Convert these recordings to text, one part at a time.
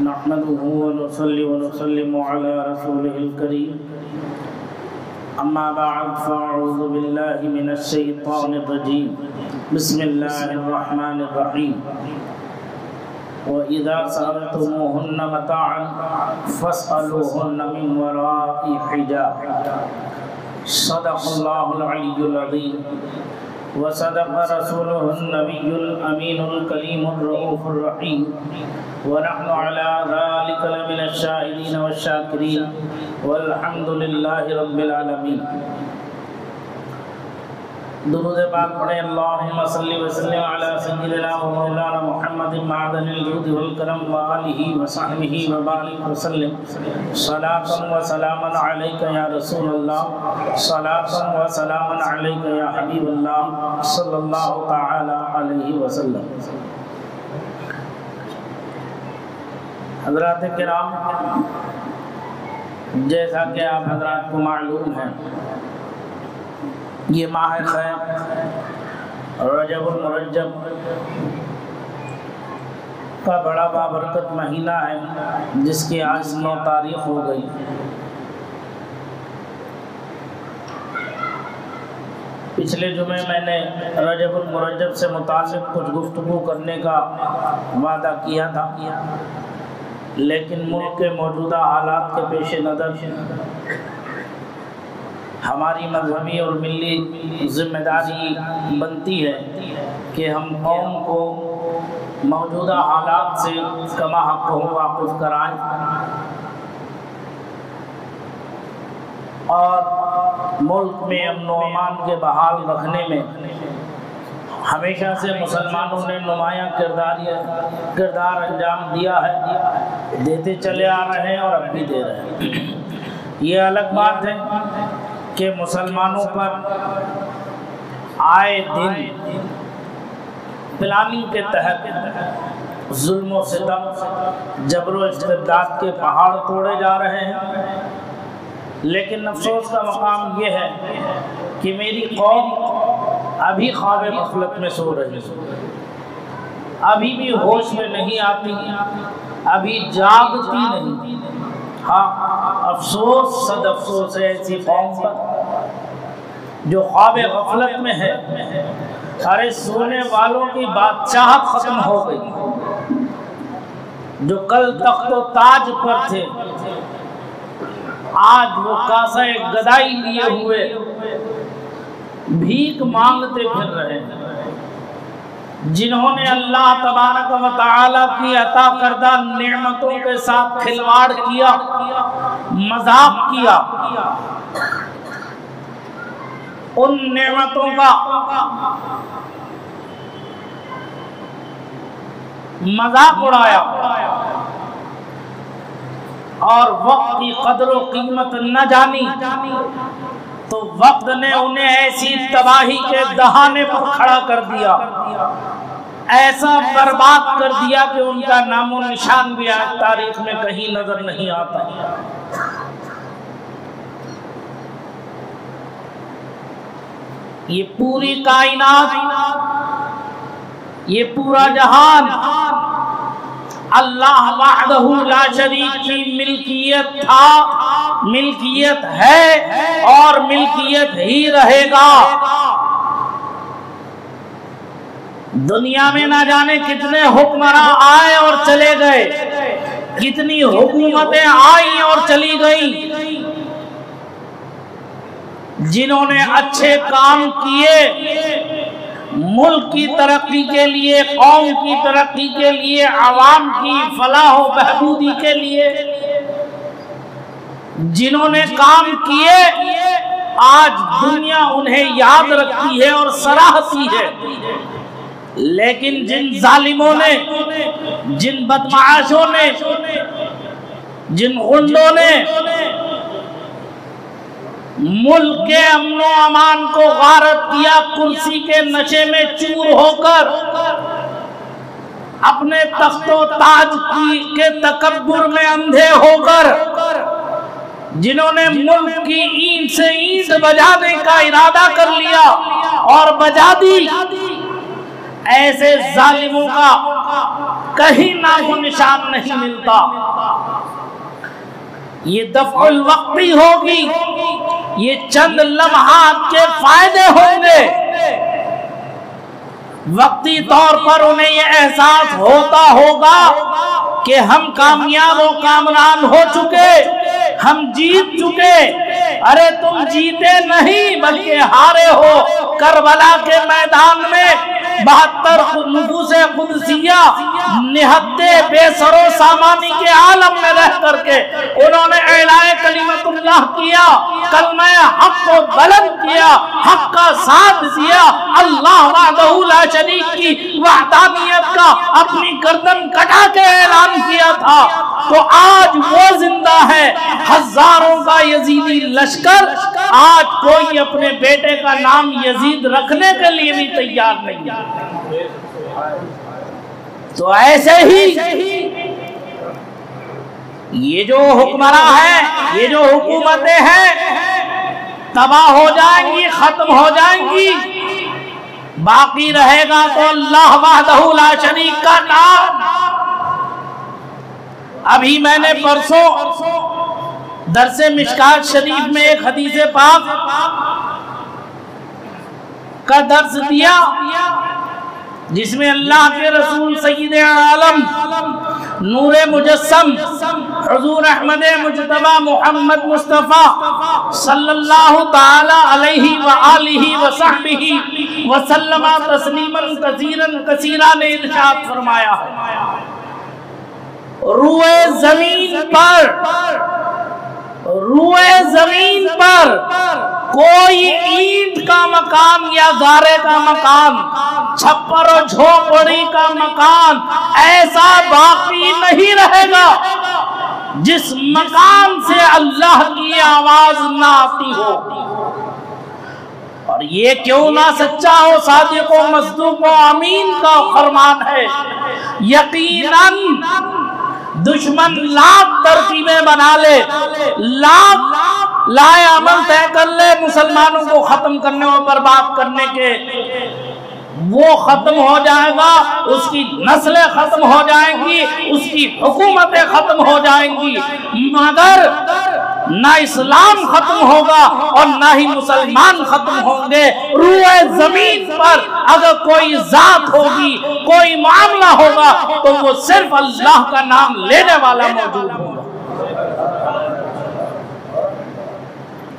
नहमदुहु व नुसल्ली व नुसल्लिमु अला रसूलिहिल करीम अम्मा बअद फ़अऊज़ु बिल्लाहि मिनश शैतानिर रजीम बिस्मिल्लाहिर रहमानिर रहीम व इज़ा सअलतुमूहुन्ना मताअन फ़स्अलूहुन्ना मिन वराइ हिजाब सदक़ल्लाहुल अलियुल अज़ीम व सदक़ रसूलुहुन नबियुल अमीनुल करीमुर रऊफ़ुर रहीम व नहनु अला ज़ालिका लमिनश शाहिदीन वश्शाकिरीन वल्हम्दुलिल्लाहि रब्बिल आलमीन। दुरूद पाक पढ़े। अल्लाहुम्मा सल्लि व सल्लिम अला सय्यिदिना व मौलाना मुहम्मदिन मअदनिल जूदि वल करम व आलिहि व सहबिहि व बारिक व सल्लिम सलातन व सलामन अलैका या रसूलल्लाह सलातन व सलामन अलैका या हबीबल्लाह सल्लल्लाहु तआला अलैहि वसल्लम। हज़रात किराम, जैसा कि आप हज़रात को मालूम है, ये माह खैर रजबुल मुरज्जब का बड़ा बाबरकत महीना है, जिसकी आज 9 तारीख हो गई। पिछले जुमे मैंने रजबुल मुरज्जब से मुताल्लिक़ कुछ गुफ्तगू करने का वादा किया था, लेकिन मुल्क के मौजूदा हालात के पेश नज़र हमारी मजहबी और मिली जिम्मेदारी बनती है कि हम कौम को मौजूदा हालात से कमा हक़ वाक़िफ़ कराएं और मुल्क में अमन व अमान के बहाल रखने में हमेशा से मुसलमानों ने नुमायाँ किरदार अंजाम दिया है, देते चले आ रहे हैं और अब भी दे रहे हैं। ये अलग बात है कि मुसलमानों पर आए दिन प्लानिंग के तहत जुल्म व सितम, जबर व इस्तिबदाद के पहाड़ तोड़े जा रहे हैं। लेकिन अफसोस का मकाम ये है कि मेरी कौम अभी ख्वाब गफलत में सो रही है, अभी भी होश में नहीं आती, अभी जागती नहीं। हाँ, अफसोस सद अफसोस है ऐसी कौम पर जो ख्वाब गफलत में है। अरे सोने वालों की बादशाहत खत्म हो गई। जो कल तख्तो ताज पर थे, आज वो कासा गदाई लिए हुए भीख मांगते फिर रहे हैं। जिन्होंने अल्लाह तबारक व तआला की अता करदा नेमतों के साथ खिलवाड़ किया, मजाक किया, उन नेमतों का मजाक उड़ाया और वक्त की कदर व कीमत न जानी, तो वक्त ने उन्हें ऐसी तबाही के दहाने पर खड़ा कर दिया, ऐसा बर्बाद कर दिया कि उनका नामो निशान भी आज तारीख में कहीं नजर नहीं आता। ये पूरी कायनात, ये पूरा जहान अल्लाह वहदहू ला शरीक की मिल्कियत था, मिल्कियत है और मिल्कियत ही रहेगा। दुनिया में ना जाने कितने हुक्मरां आए और चले गए, कितनी हुकूमतें आई और चली गई। जिन्होंने अच्छे काम किए मुल्क की तरक्की के लिए, कौम की तरक्की के लिए, आवाम की फलाह व बहबूदी के लिए जिन्होंने काम किए, आज दुनिया उन्हें याद रखती है और सराहती है। लेकिन जिन जालिमों ने, जिन बदमाशों ने, जिन गुंडों ने मुल्क के अमन व अमान को गारत किया, कुर्सी के नशे में चूर होकर, अपने तख्तो ताज के तकब्बुर में अंधे होकर, जिन्होंने मुल्क की ईंट से ईंट बजाने का इरादा कर लिया और बजा दी, ऐसे जालिमों का कहीं नामो निशान नहीं मिलता। ये दफ़उल वक्ती होगी, ये चंद लम्हात के फायदे होंगे। वक्ती तौर पर उन्हें ये एहसास होता होगा कि हम कामयाब और कामरान हो चुके, हम जीत चुके। अरे तुम जीते नहीं बल्कि हारे हो। करबला के मैदान में 72 नुफूसे कुदसिया निहत्ते बेसरो सामानी के आलम में रह करके उन्होंने ऐलाए कलिमतुल्लाह किया, कलमा हक को बुलंद किया, हक का साथ दिया, अल्लाह वहदहू ला शरीक की वहदानियत का अपनी गर्दन कटा के ऐलान किया था। तो आज वो जिंदा है। हजारों का यजीदी लश्कर, आज कोई अपने बेटे का नाम यजीद रखने के लिए भी तैयार नहीं है। तो ऐसे ही ये जो हुक्मरां है, ये जो हुकूमतें हैं तबाह हो जाएंगी, खत्म हो जाएंगी। बाकी रहेगा तो अल्लाह वहदहू ला शरीक का नाम। अभी मैंने परसों दरसे मिशकात शरीफ में एक हदीसे पाक का दर्स दिया, जिसमें अल्लाह के रसूल सय्यद आलम नूरे मुजस्सम हुजूर अहमद मुज्तबा मोहम्मद मुस्तफ़ा सल्लल्लाहु ताला अलैहि व आलिहि व सहबिहि व सल्लम तस्लीमन कसीरन कसीरा ने इरशाद फरमाया है, रुए जमीन पर कोई ईंट का मकान या गारे का मकान, छप्पर और झोपड़ी का मकान ऐसा बाकी नहीं रहेगा जिस मकान से अल्लाह की आवाज ना आती हो। और ये क्यों ना सच्चा हो, सादिक व मस्दूक व अमीन का फरमान है। यकीनन दुश्मन लाख तरकीबें बना ले, लाख लाए अमल तय कर ले मुसलमानों को खत्म करने और बर्बाद करने के, वो खत्म हो जाएगा, उसकी नस्लें खत्म हो जाएंगी, उसकी हुकूमतें खत्म हो जाएंगी, मगर ना इस्लाम खत्म होगा और ना ही मुसलमान खत्म होंगे। रूए जमीन पर अगर कोई जात होगी, कोई मामला होगा, तो वो सिर्फ अल्लाह का नाम लेने वाला मौजूद होगा।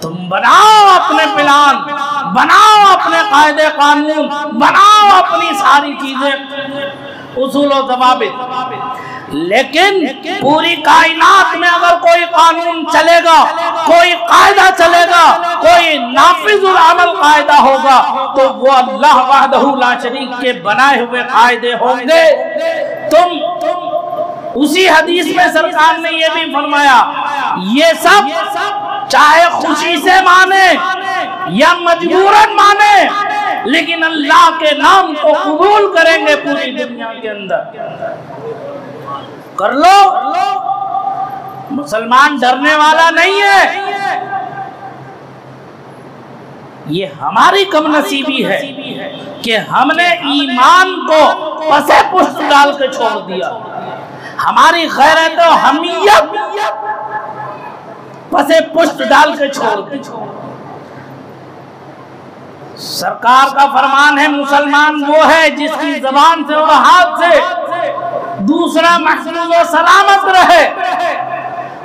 तुम बनाओ अपने प्लान, बनाओ अपने कायदे कानून, बनाओ अपनी सारी चीजें, उसूल और ज़वाबित, लेकिन पूरी कायनात में अगर कोई कानून चलेगा, कोई कायदा चलेगा, कोई नाफिजुल अमल कायदा होगा, तो वो अल्लाह वहदहू ला शरीक के बनाए हुए कायदे होंगे। तुम उसी हदीस में सरकार ने ये भी फरमाया, ये सब चाहे खुशी से माने या मजबूरन माने, लेकिन अल्लाह के नाम को कबूल करेंगे पूरी दुनिया के अंदर। कर लो, मुसलमान डरने वाला नहीं है। ये हमारी कमनसीबी है कि हमने ईमान को पसे पुष्ट डाल के छोड़ दिया। हमारी गैरत और हमीयत पसे पुष्ट डाल के छोड़ दी। सरकार का फरमान है, मुसलमान वो है जिसकी जबान से और हाथ से दूसरा महफूज और सलामत रहे।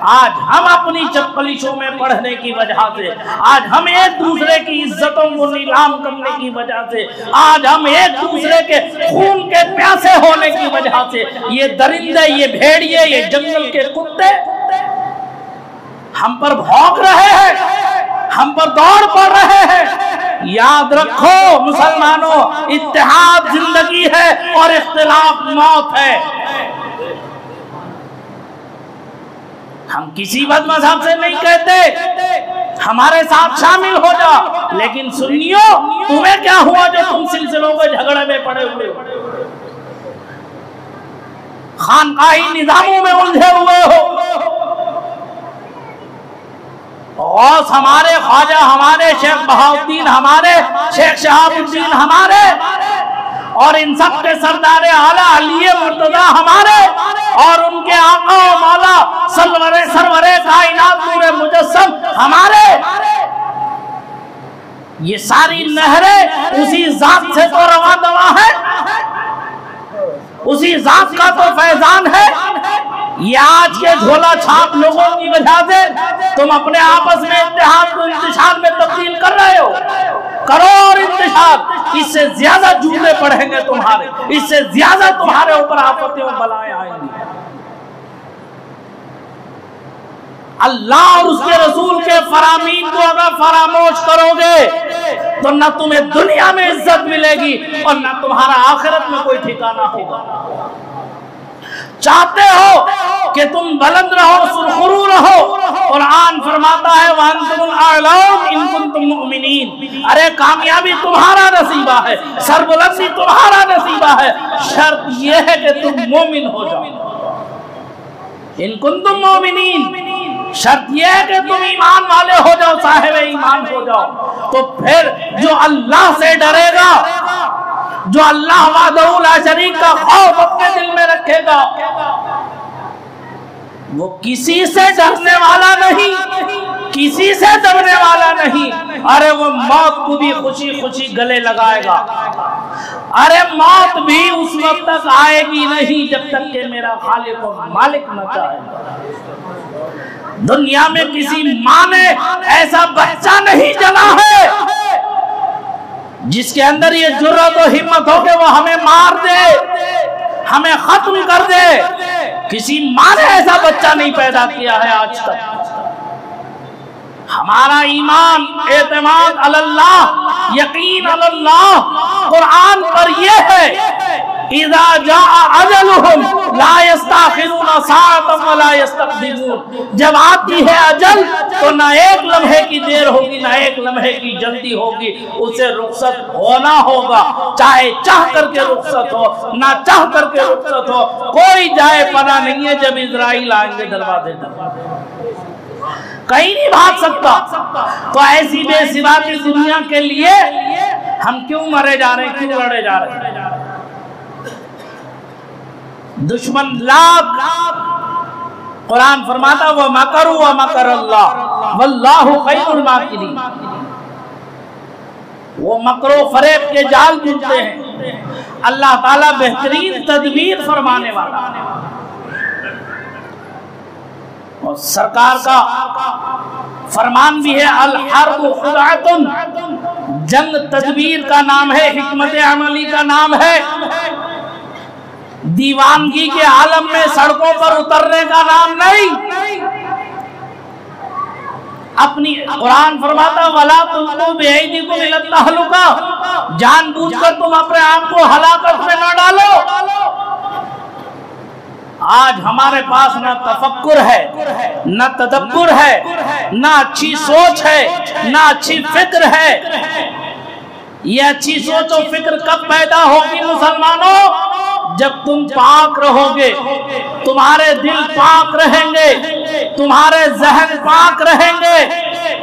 आज हम अपनी चप्पलिशों में पढ़ने की वजह से, आज हम एक दूसरे की इज्जतों को नीलाम करने की वजह से, आज हम एक दूसरे के खून के प्यासे होने की वजह से, ये दरिंदे, ये भेड़िए, ये जंगल के कुत्ते हम पर भौंक रहे हैं, हम पर दौड़ पड़ रहे हैं। याद रखो मुसलमानों, इत्तेहाद जिंदगी है और इख्तिलाफ मौत है। हम किसी मजहब से नहीं कहते हमारे साथ शामिल हो जा, लेकिन सुनियो, तुम्हें क्या हुआ जो तुम सिलसिलों में झगड़े में पड़े हुए हो, खानकाही निजामों में उलझे हुए हो। और हमारे ख्वाजा, हमारे शेख बहाउद्दीन, हमारे शेख शहाबुद्दीन, हमारे और इन सब के सरदार आला अली मुर्तजा हमारे और उनके आका व मौला सरवरे कायनात नूरे मुजस्सम हमारे। ये सारी नहरें उसी जात से तो रवा दवा है, उसी जात का तो फैजान है। ये आज के झोला छाप लोगों की वजह से तुम अपने आपस में इत्तेहाद को इंतशार में तब्दील कर रहे हो। करो और इंतशार, इससे ज्यादा जूते पड़ेंगे तुम्हारे, इससे ज्यादा तुम्हारे ऊपर आफतें और बलाएं आएंगी। अल्लाह और उसके रसूल के फरामीन को अगर फरामोश करोगे तो न तुम्हें दुनिया में इज्जत मिलेगी और न तुम्हारा आखिरत में कोई ठिकाना होगा। चाहते हो कि तुम बुलंद रहो, सुरखुरू रहो, कुरान फरमाता है वअंतुमुल आलौन इन कुंतुम मुमिनीन। अरे कामयाबी तुम्हारा नसीबा है, सरबुलंदी तुम्हारा नसीबा है, शर्त यह है कि तुम मोमिन हो जाओ। इन कुंतुम मोमिनीन, शर्त यह है कि तुम ईमान वाले हो जाओ, साहिब ईमान हो जाओ। तो फिर जो अल्लाह से डरेगा, जो अल्लाह वहदहू ला शरीक का खौफ अपने दिल में रखेगा, वो किसी से डरने वाला नहीं, किसी से डरने वाला नहीं। अरे वो मौत को भी खुशी खुशी गले लगाएगा। अरे मौत भी उस वक्त तक आएगी नहीं जब तक कि मेरा खालिक और मालिक न चाहे। दुनिया में किसी माँ ने ऐसा बच्चा नहीं जला है जिसके अंदर ये जुर्रत और हिम्मत हो कि वो हमें मार दे, हमें खत्म कर दे। किसी माँ ने ऐसा बच्चा नहीं पैदा किया है आज तक। हमारा ईमान, एतमाद अल्लाह, यकीन अल्लाह कुरान पर यह है इज़ा जाअ अजलुहुम ला यस्ताखिरून साअतन व ला यस्तक़दिमून। जब आती है अजल तो ना एक लम्हे की देर होगी, ना एक लम्हे की जल्दी होगी, उसे रुखसत होना होगा, चाहे चाह करके रुखसत हो, ना चाह करके रुखसत हो। कोई जाए पना नहीं है जब इजराइल आएंगे दरवाजे तक, कहीं नहीं भाग सकता। तो ऐसी बेसिवा की दुनिया के लिए हम क्यों मरे जा रहे हैं, क्यों लड़े जा रहे हैं? दुश्मन लाख, कुरान फरमाता व मकरू व मकर अल्लाह वल्लाहु खैरुल माकिरीन। वो मकरो फरेब के जाल बुनते हैं, अल्लाह ताला बेहतरीन तदबीर फरमाने वाला है। और सरकार का फरमान भी है अल हर्ब खुदातुन, जंग तदबीर का नाम है, हिकमत अमली का नाम है, दीवानगी के आलम में सड़कों पर उतरने का नाम नहीं। अपनी कुरान फरमाता वला तुल्कू बिअयदीकुम इला तहलुका, जानबूझकर तुम अपने आप को हलाकत में न डालो। आज हमारे पास ना तफक्कुर है, ना तदब्बुर है, ना अच्छी सोच है, ना अच्छी फिक्र है। ये अच्छी सोच और फिक्र कब पैदा होगी मुसलमानों? जब तुम पाक रहोगे, तुम्हारे दिल पाक रहेंगे, तुम्हारे जहन पाक रहेंगे,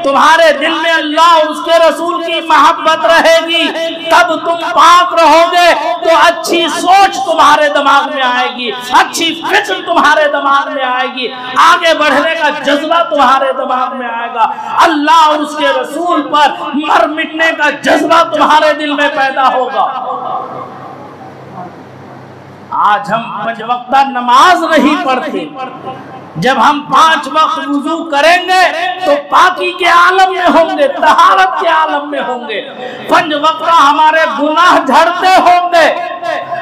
तुम्हारे दिल में अल्लाह और उसके रसूल की मोहब्बत रहेगी, तब तुम पाक रहोगे तो अच्छी सोच तुम्हारे दिमाग में आएगी, अच्छी फिक्र तुम्हारे दिमाग में आएगी, आगे बढ़ने का जज्बा तुम्हारे दिमाग में आएगा, अल्लाह और उसके रसूल पर मर मिटने का जज्बा तुम्हारे दिल में पैदा होगा। आज हम 5 वक्ता नमाज नहीं पढ़ते। जब हम 5 वक्त वुजू करेंगे तो पाकी के आलम में होंगे, तहारत के आलम में होंगे, 5 वक्ता हमारे गुनाह झड़ते होंगे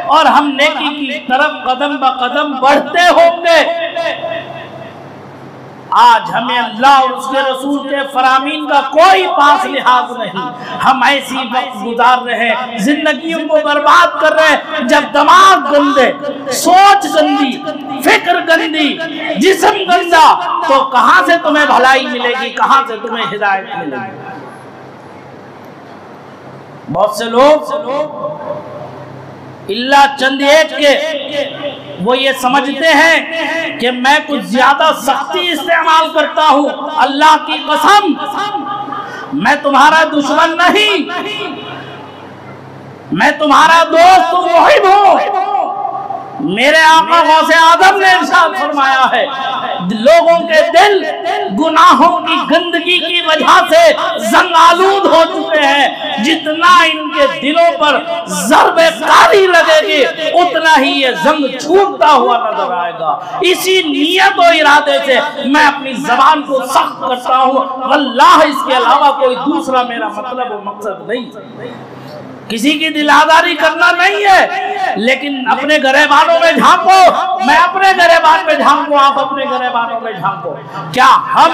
और हम नेकी की तरफ कदम ब कदम बढ़ते होंगे। आज हमें अल्लाह और उसके रसूल के फरामीन का कोई पास लिहाज नहीं। हम ऐसी वक्त गुजार रहे हैं, जिंदगियों को बर्बाद कर रहे हैं, जब दिमाग गंदे, सोच गंदी, फिक्र गंदी, जिस्म गंदा, तो कहां से तुम्हें भलाई मिलेगी, कहां से तुम्हें हिदायत मिलेगी? बहुत से लोग इल्ला चंद एक के वो ये समझते हैं कि मैं कुछ ज्यादा सख्ती इस्तेमाल करता हूं। अल्लाह की कसम, मैं तुम्हारा दुश्मन नहीं, मैं तुम्हारा दोस्त तुम मुहिब हो। मेरे आका गौसे आदम ने इरशाद फरमाया है, लोगों के दिल गुनाहों की गंदगी की वजह से जंगालूद हो चुके हैं। जितना इनके दिलों पर ज़र्बे कारी लगेगी उतना ही ये जंग छूटता हुआ नजर आएगा। इसी नियत और इरादे से मैं अपनी जबान को सख्त करता हूँ। अल्लाह, इसके अलावा कोई दूसरा मेरा मतलब और मकसद नहीं। किसी की दिलादारी करना नहीं है, लेकिन अपने गरेबानों में झांको, मैं अपने गरेबान में झांकू, आप अपने गरेबानों में झांको। क्या हम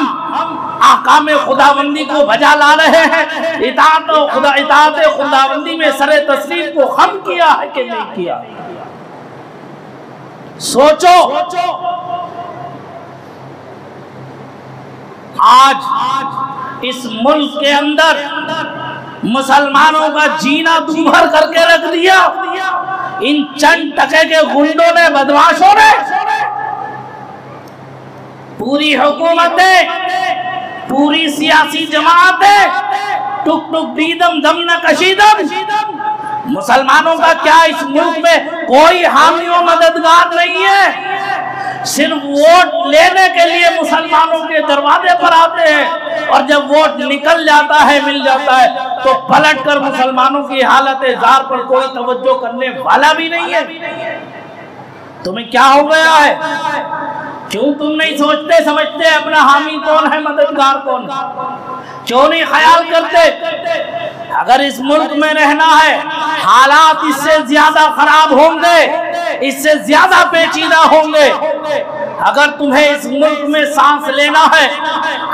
आका में खुदाबंदी को बजा ला रहे हैं? इताअत खुदाबंदी में सरे तस्लीम को हम किया है कि नहीं किया? सोचो। आज इस मुल्क के अंदर मुसलमानों का जीना दूभर करके रख दिया इन चंद टके के गुंडों ने, बदमाशों ने। पूरी हुकूमतें, पूरी सियासी जमातें टुक टुक दीदम दम न कशीदम। मुसलमानों का क्या इस मुल्क में कोई हामी और मददगार नहीं है? सिर्फ वोट लेने के लिए मुसलमानों के दरवाजे पर आते हैं, और जब वोट निकल जाता है, मिल जाता है, तो पलट कर मुसलमानों की हालत जार पर कोई तवज्जो करने वाला भी नहीं है। तुम्हें क्या हो गया है? क्यों तुम नहीं सोचते समझते अपना हामी कौन है, मददगार कौन है? क्यों नहीं ख्याल करते? अगर इस मुल्क में रहना है, हालात इससे ज्यादा खराब होंगे, इससे ज्यादा पेचीदा होंगे। अगर तुम्हें इस मुल्क में सांस लेना है,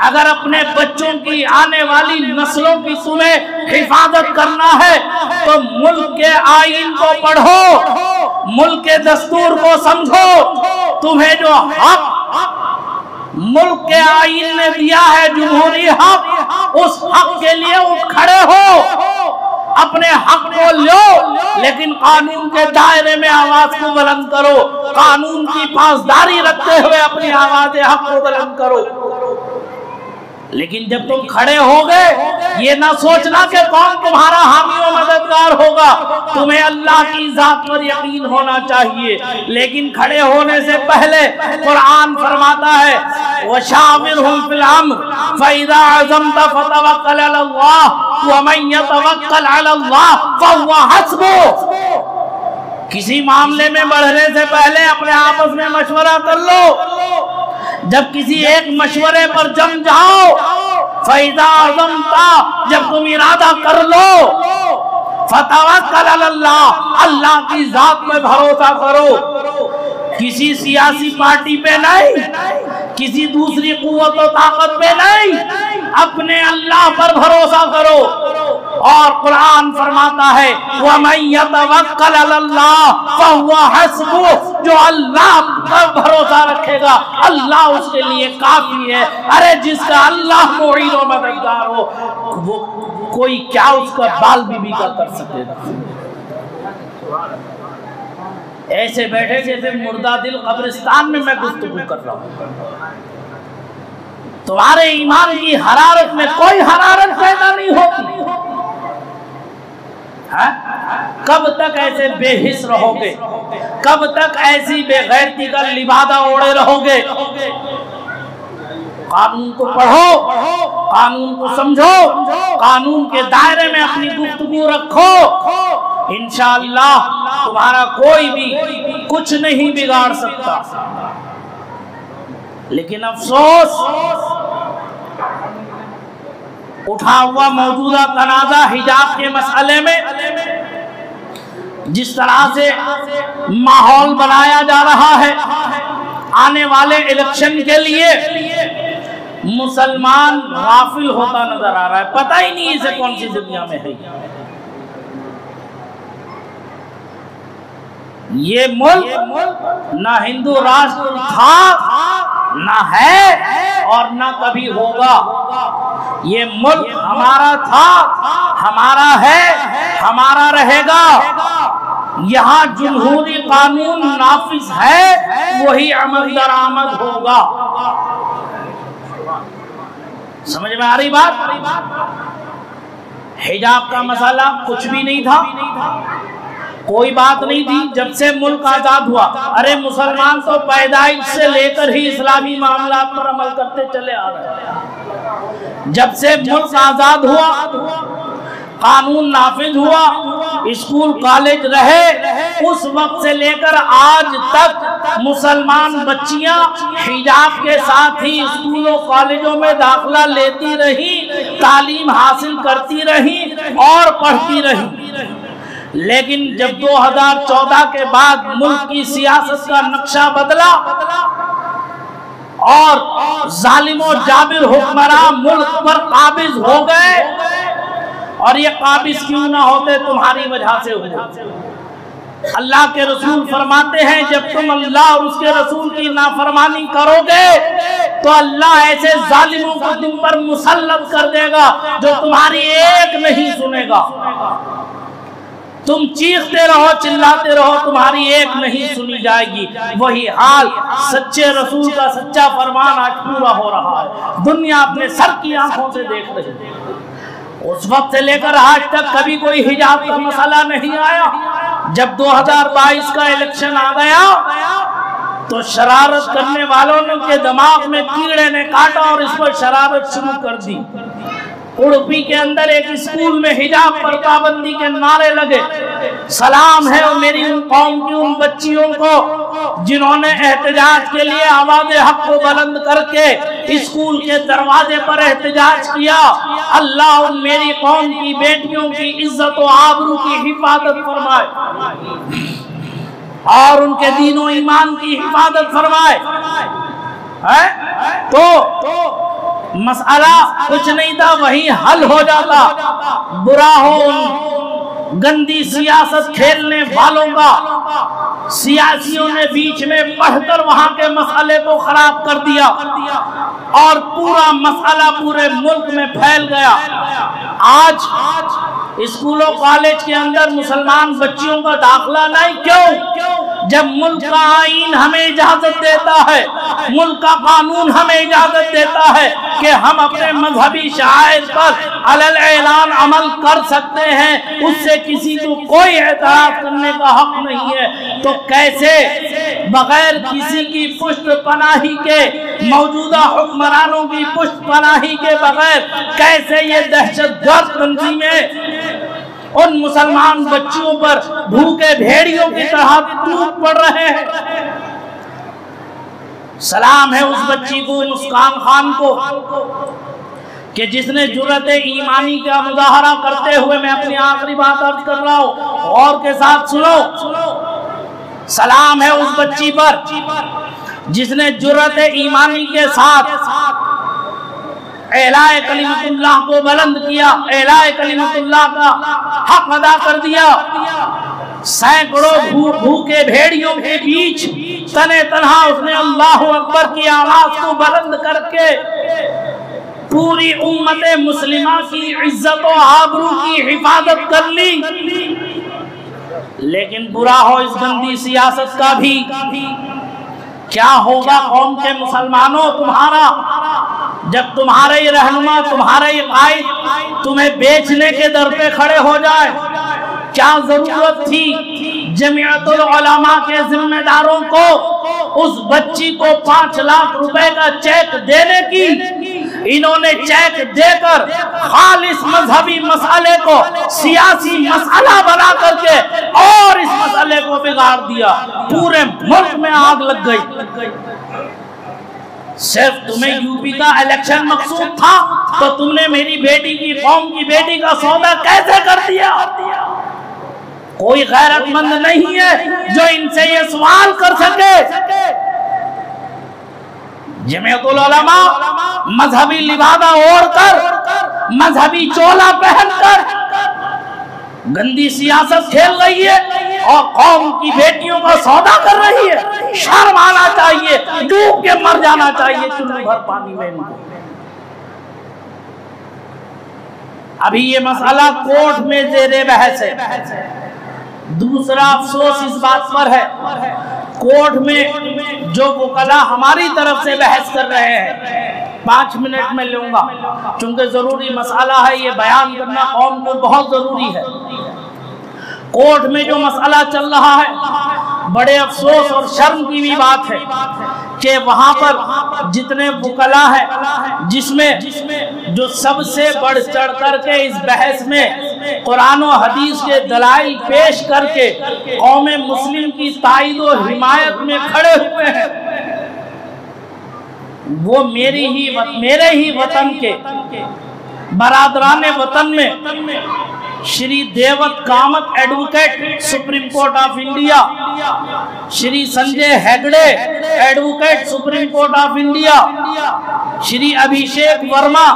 अगर अपने बच्चों की, आने वाली नस्लों की तुम्हें हिफाजत करना है, तो मुल्क के आईन को पढ़ो, मुल्क के दस्तूर को समझो। तुम्हें जो हक मुल्क के आईन ने दिया है, जमहूरी हक, उस हक के लिए उठ खड़े हो, अपने हक को लो, लेकिन कानून के दायरे में आवाज को बुलंद करो। कानून की पासदारी रखते हुए अपनी आवाज हक को बुलंद करो। लेकिन जब तुम खड़े होगे, ये ना सोचना कि कौन तुम्हारा हामी और मददगार होगा। तुम्हें अल्लाह की जात पर यकीन होना चाहिए, लेकिन खड़े होने से पहले कुरान फरमाता है, वशाविरहुम फिल अम्र फइज़ा अज़मता फतवक्कल अलल्लाह व मन यतवक्कल अलल्लाह फहुवा हस्बुह। किसी मामले में बढ़ने से पहले अपने आपस में मशवरा कर लो। जब किसी एक मशवरे पर जम जाओ, फैज़ा अज़मता, जब तुम इरादा कर लो, फतवक्कल अलल्लाह, अल्लाह की जात में भरोसा करो। किसी सियासी पार्टी पे नहीं, किसी दूसरी कुव्वत और ताकत पे नहीं, अपने अल्लाह पर भरोसा करो। और कुरान फरमाता है, वमन यतवक्कल अलल्लाह फहुवा हस्बुह, जो अल्लाह पर भरोसा रखेगा अल्लाह उसके लिए काफी है। अरे जिसका अल्लाह मुईन और मददगार हो, वो कोई क्या उसका बाल बीबी का कर सकेगा? ऐसे बैठे जैसे मुर्दा दिल कब्रिस्तान में मैं गुफ्तगू कर रहा हूँ। तुम्हारे ईमान की हरारत में कोई हरारत पैदा नहीं होती। हाँ? कब तक ऐसे बेहिस रहोगे? कब तक ऐसी बेगैरती का लिबादा ओढ़े रहोगे? कानून को पढ़ो, कानून को समझो, कानून के दायरे में अपनी गुफ्तगू रखो। इंशाअल्लाह तुम्हारा कोई भी कुछ नहीं बिगाड़ सकता। लेकिन अफसोस, उठा हुआ मौजूदा तनाज़ा हिजाब के मसले में जिस तरह से माहौल बनाया जा रहा है, आने वाले इलेक्शन के लिए मुसलमान गाफिल होता नजर आ रहा है। पता ही नहीं इसे कौन सी दुनिया में है। ये मुल्क ना हिंदू राष्ट्र था, ना है और ना कभी होगा। ये मुल्क हमारा था, हमारा है, हमारा रहेगा। यहाँ जमहूरी कानून नाफिज है, वही अमल दरामद होगा। समझ में आ रही बात? हिजाब का मसाला कुछ भी नहीं था, कोई बात नहीं थी। जब से मुल्क आजाद हुआ, अरे मुसलमान तो पैदाइश से लेकर ही इस्लामी मामलात पर अमल करते चले आ रहे हैं। जब से मुल्क आजाद हुआ, कानून नाफिज हुआ, स्कूल कॉलेज रहे, उस वक्त से लेकर आज तक मुसलमान बच्चियां हिजाब के साथ ही स्कूलों कॉलेजों में दाखिला लेती रही, तालीम हासिल करती रही और पढ़ती रही। लेकिन जब 2014 के बाद मुल्क की सियासत का नक्शा बदला और जालिमो जाबिर हुक्मरान मुल्क पर काबिज हो गए, और ये काबिज क्यों ना होते, तुम्हारी वजह से हुए। अल्लाह के रसूल फरमाते हैं, जब तुम अल्लाह और उसके रसूल की नाफरमानी करोगे तो अल्लाह ऐसे जालिमों को तुम पर मुसल्लत कर देगा जो तुम्हारी एक नहीं सुनेगा। तुम चीखते रहो, चिल्लाते रहो, तुम्हारी एक नहीं सुनी जाएगी। वही हाल सच्चे रसूल का सच्चा फरमान आज पूरा हो रहा है। दुनिया अपने सर की आंखों से देख रही है। उस वक्त से लेकर आज तक कभी कोई हिजाब का मसला नहीं आया। जब 2022 का इलेक्शन आ गया तो शरारत करने वालों के दिमाग में कीड़े ने काटा और इस पर शरारत शुरू कर दी। उड़पी के अंदर एक स्कूल में हिजाब पर पाबंदी के नारे लगे। सलाम है मेरी उन कौम की उन बच्चियों को जिन्होंने एहतजाज के लिए आवाज़े हक को बुलंद करके स्कूल के दरवाजे पर एहतजाज किया। अल्लाह उन मेरी कौम की बेटियों की इज्जत और आबरू की हिफाजत फरमाए और उनके दीनों ईमान की हिफाजत फरमाए। तो मसला कुछ नहीं था, वही हल हो जाता। बुरा हो उन गंदी सियासत खेलने वालों का, सियासियों ने बीच में बढ़कर वहां के मसले को खराब कर दिया और पूरा मसला पूरे मुल्क में फैल गया। आज स्कूलों कॉलेज के अंदर मुसलमान बच्चियों का दाखिला नहीं, क्यों? जब मुल्क का आईन हमें इजाजत देता है, मुल्क का कानून हमें इजाजत देता है कि हम अपने मजहबी शायर पर अलल ऐलान अमल कर सकते हैं, उससे किसी को कोई एतराज करने का हक नहीं है, तो कैसे बगैर किसी की पुष्ट पनाही के, मौजूदा हुक्मरानों की पुष्ट पनाही के बगैर कैसे ये दहशतगर्द तंजीमें उन मुसलमान बच्चियों पर भूखे भेड़ियों की तरह टूट पड़ रहे हैं। सलाम है उस बच्ची को, मुस्कान खान को, कि जिसने जुर्रत ईमानी का मुजाहरा करते हुए, मैं अपनी आखिरी बात अर्ज कर रहा हूं और के साथ सुनो, सलाम है उस बच्ची पर जिसने जुर्रत ईमानी के साथ एलाए कलिमतुल्लाह को बुलंद किया, एलाए कलिमतुल्लाह का हक अदा कर दिया। सैकड़ों भूखे भेड़ियों के बीच तने तन्हा उसने अल्लाह अकबर की आवाज को बुलंद करके पूरी उम्मत मुस्लिमा की इज्जत और आबरू की हिफाजत कर ली। लेकिन बुरा हो इस गंदी सियासत का भी। क्या होगा कौम के मुसलमानों तुम्हारा, जब तुम्हारे ये रहनुमा, तुम्हारे ये कायद तुम्हें बेचने के दर पे खड़े हो जाए? क्या जरूरत थी जमीयतुल उलमा के जिम्मेदारों को उस बच्ची को 5 लाख रुपए का चेक देने की? इन्होंने चेक देकर खालिस मजहबी मसले को सियासी मसला बना करके और इस मसले को बिगाड़ दिया। पूरे मुल्क में आग लग गई। सिर्फ तुम्हें यूपी का इलेक्शन मकसूद था तो तुमने मेरी बेटी की, कौम की बेटी का सौदा कैसे कर दिया? कोई गैरतमंद नहीं है जो इनसे ये सवाल कर सके। जमीयतुल उलमा मजहबी लिबादा ओढ़कर, मजहबी चोला पहनकर गंदी सियासत खेल रही है और कौम की बेटियों का सौदा कर रही है। शर्म आना चाहिए, डूब के मर जाना चाहिए चुल्लू भर पानी में इनको। अभी ये मसला कोर्ट में जेरे बहस है। दूसरा अफसोस इस बात पर है, कोर्ट में जो वकला हमारी तरफ से बहस कर रहे हैं 5 मिनट में लूंगा, चूंकि जरूरी मसला है, ये बयान करना कौम को बहुत जरूरी है। कोर्ट में जो मसला चल रहा है, बड़े अफसोस और शर्म की भी बात है कि वहां पर जितने वकला है, जिसमें जो सबसे बढ़ चढ़ करके इस बहस में कुरान और हदीस के दलाइल पेश करके कौम मुस्लिम की ताईद और हिमायत में खड़े हुए हैं, वो मेरे ही वतन के बरादराने वतन में Shri Devadatt Kamat advocate Supreme Court of India, Shri Sanjay Hegde advocate Supreme Court of India, Shri Abhishek Verma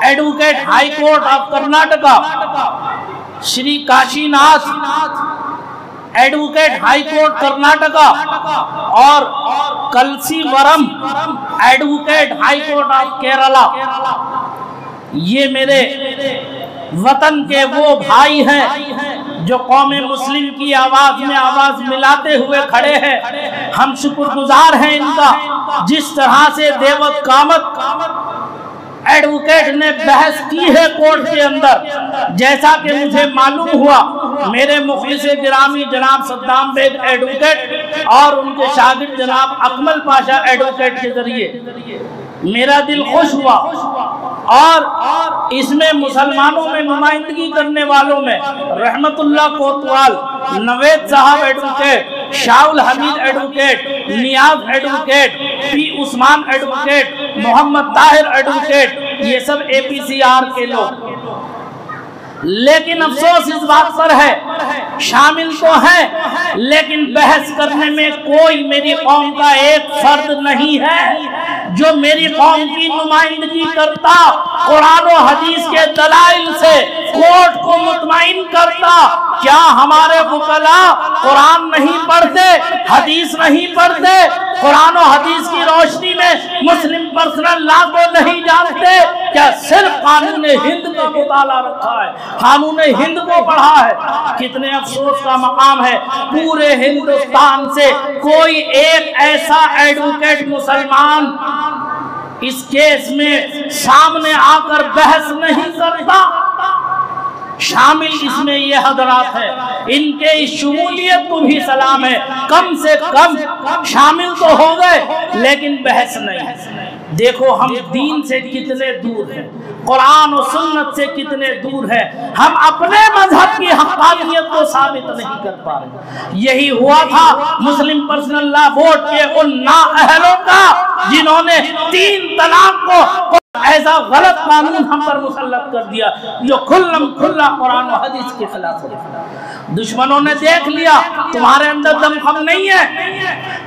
advocate High Court of Karnataka, Shri Kashinath advocate High Court Karnataka और Kalasivaram advocate High Court of Kerala, ये मेरे वतन के वो भाई हैं जो कौम मुस्लिम की आवाज में आवाज मिलाते हुए खड़े हैं। हम शुक्रगुजार हैं इनका, जिस तरह से देवत कामत एडवोकेट ने बहस की है कोर्ट के अंदर। जैसा कि मुझे मालूम हुआ, मेरे मुखलिस गिरामी जनाब सद्दाम बेग एडवोकेट और उनके शागिर्द जनाब अकमल पाशा एडवोकेट के जरिए मेरा दिल खुश हुआ। और इसमें मुसलमानों में नुमाइंदगी करने वालों में रहमतुल्लाह Kotwal, Naved Sahab advocate, Shahul Hameed advocate, Niyaz advocate, P Usman advocate, Mohammad Tahir advocate, ये सब APCR के लोग। लेकिन अफसोस इस बात पर है, शामिल तो है लेकिन बहस करने में कोई मेरी कौम का एक फर्द नहीं है जो मेरी कौम की नुमाइंदगी करता, कुरान और हदीस के दलाइल से कोर्ट को मुतमईन करता। क्या हमारे वकला कुरान नहीं पढ़ते, हदीस नहीं पढ़ते, कुरान और हदीस की रोशनी में मुस्लिम पर्सनल लॉ को नहीं जानते? क्या सिर्फ कानून हिंद का मुताला रखा है, कानून हिंद को पढ़ा है? कितने अफसोस का मकाम है, पूरे हिंदुस्तान से कोई एक ऐसा एडवोकेट मुसलमान इस केस में सामने आकर बहस नहीं करता। शामिल इसमें ये हजरात है, इनके इस शमूलियत को भी सलाम है, कम से कम शामिल तो हो गए लेकिन बहस नहीं। देखो हम दीन से कितने दूर हैं, कुरान और सुन्नत से कितने दूर हैं, हम अपने मजहब की हक़ानियत को साबित नहीं कर पा रहे। यही हुआ था मुस्लिम पर्सनल लॉ बोर्ड के उन नाअहलों का जिन्होंने 3 तलाक को ऐसा गलत कानून हम पर मुसल्लत कर दिया जो खुल्ला कुरान और हदीस के खिलाफ है। दुश्मनों ने देख लिया तुम्हारे अंदर दमखम नहीं है,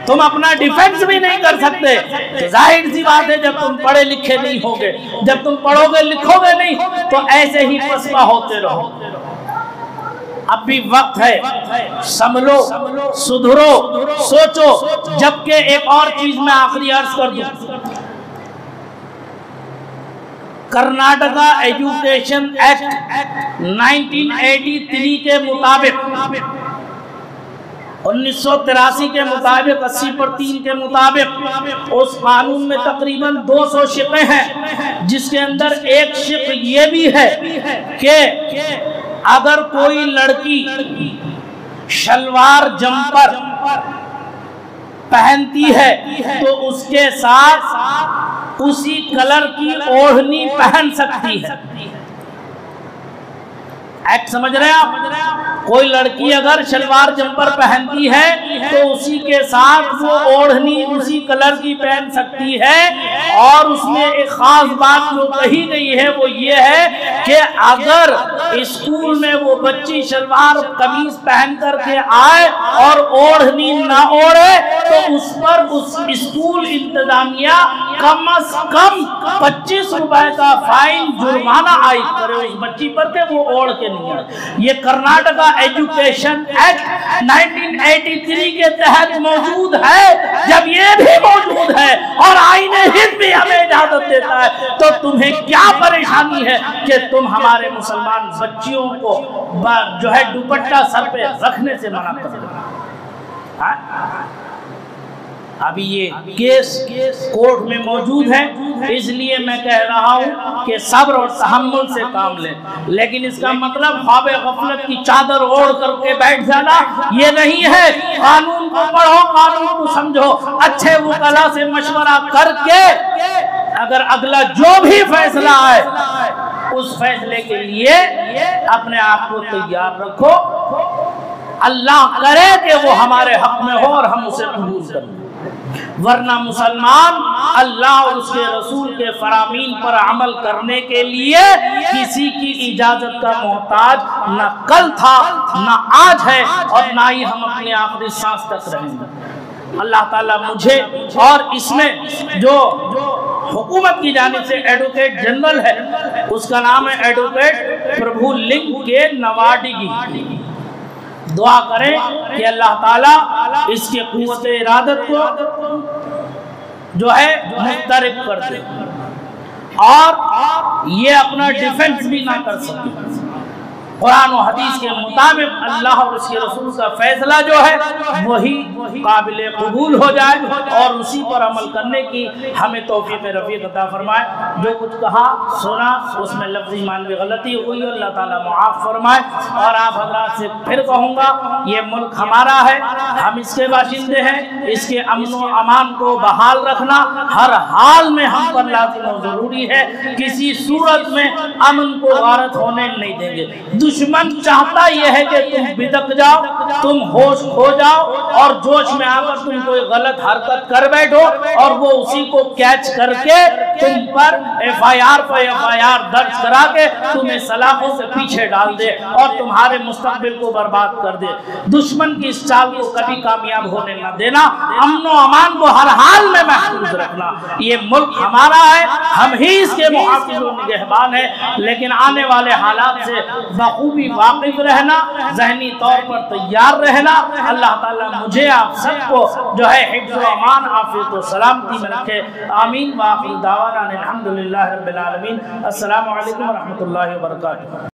तुम अपना डिफेंस भी नहीं कर सकते, तो जाहिर सी बात है जब तुम पढ़े लिखे नहीं होगे, जब तुम पढ़ोगे लिखोगे नहीं तो ऐसे ही पसपा होते रहो। अब भी वक्त है, संभलो, सुधरो, सोचो। जबकि एक और चीज मैं आखिरी अर्ज कर दूं, कर्नाटका एजुकेशन एक्ट 1983 के मुताबिक, 1983 के मुताबिक, 80/3 के मुताबिक उस कानून में तकरीबन 200 शिक़े हैं, जिसके अंदर एक शिक़ ये भी है कि अगर कोई लड़की शलवार जंपर पहनती है तो उसके साथ उसी कलर की ओढ़नी पहन सकती है। एक्ट समझ रहे हैं आप? कोई लड़की अगर शलवार जंपर पहनती है तो उसी के साथ वो ओढ़नी उसी कलर की पहन सकती है। और उसमें एक खास बात जो कही गई है वो ये है कि अगर स्कूल में वो बच्ची शलवार कमीज पहन करके आए और ओढ़नी ना ओढ़े तो उस पर उस स्कूल इंतजामिया कम से कम 25 रुपए का फाइन जुर्माना आयद करे उस बच्ची पर के वो ओढ़ के नहीं आए। ये कर्नाटका एजुकेशन एक्ट 1983 के तहत मौजूद है। जब ये भी मौजूद है और आईने हिंद भी हमें इजाजत देता है तो तुम्हें क्या परेशानी है कि तुम हमारे मुसलमान बच्चियों को जो है दुपट्टा सर पे रखने से मना कर दो? अभी ये केस कोर्ट में मौजूद है, इसलिए मैं कह रहा हूँ कि सब्र और तहम्मुल से काम लें। लेकिन इसका मतलब ख्वाब गफलत की चादर ओढ़ करके बैठ जाना ये नहीं है। कानून को पढ़ो, कानून को समझो, अच्छे वकला से मशवरा करके अगर अगला जो भी फैसला आए उस फैसले के लिए अपने आप को तैयार रखो। अल्लाह करे कि वो हमारे हक में हो और हम उसे कबूल करें, वरना मुसलमान अल्लाह और उसके रसूल के फरामीन पर अमल करने के लिए किसी की इजाजत का मोहताज न कल था, न आज है, और ना ही हम अपनी आखिरी सांस तक रहेंगे। अल्लाह ताला मुझे और इसमें जो हुकूमत की जानिब से एडवोकेट जनरल है, उसका नाम है एडवोकेट प्रभु लिंग के नवाडिगी, दुआ करें कि अल्लाह ताला इसके कुव्वत इरादत को जो है मुस्तरब कर दे और ये अपना डिफेंस भी ना कर सके। कुरान और हदीस के मुताबिक अल्लाह और उसके रसूल का फैसला जो है वही काबिल कबूल हो जाए और उसी पर अमल करने की हमें तौफीक रफीक अता फरमाए। जो कुछ कहा सुना उसमें लफ्ज़ी मानवी गलती हुई, अल्लाह ताला मुआफ़ फरमाए। और आप हज़रात से फिर कहूँगा, ये मुल्क हमारा है, हम इसके बाशिंदे हैं, इसके अमन व अमान को बहाल रखना हर हाल में हम पर लाज़िम और ज़रूरी है। किसी सूरत में अमन को गारत होने नहीं देंगे। दुश्मन चाहता यह है कि तुम बिदक जाओ, तुम होश खो जाओ और जोश में आकर तुम कोई गलत हरकत कर बैठो और वो उसी को कैच करके तुम पर एफआईआर पर एफआईआर दर्ज करा के तुम्हें सलाखों से पीछे डाल दे और तुम्हारे मुस्तकबिल को बर्बाद कर दे। दुश्मन की इस चाल को कभी कामयाब होने न देना, अमन व अमान को हर हाल में महफूज रखना। ये मुल्क हमारा है, हम ही इसके मुहाफिज और निगहबान है, लेकिन आने वाले हालात से बखूबी वाकिफ रहना, जहनी तौर पर तैयार रहना। अल्लाह ताला मुझे आप सबको जो है हिफ्ज़ व अमान, आफियत व सलामती में रखे। आमीन। व आखिर दावाना अल्हम्दुलिल्लाहि रब्बिल आलमीन। अस्सलामु अलैकुम व रहमतुल्लाहि व बरकातुहू।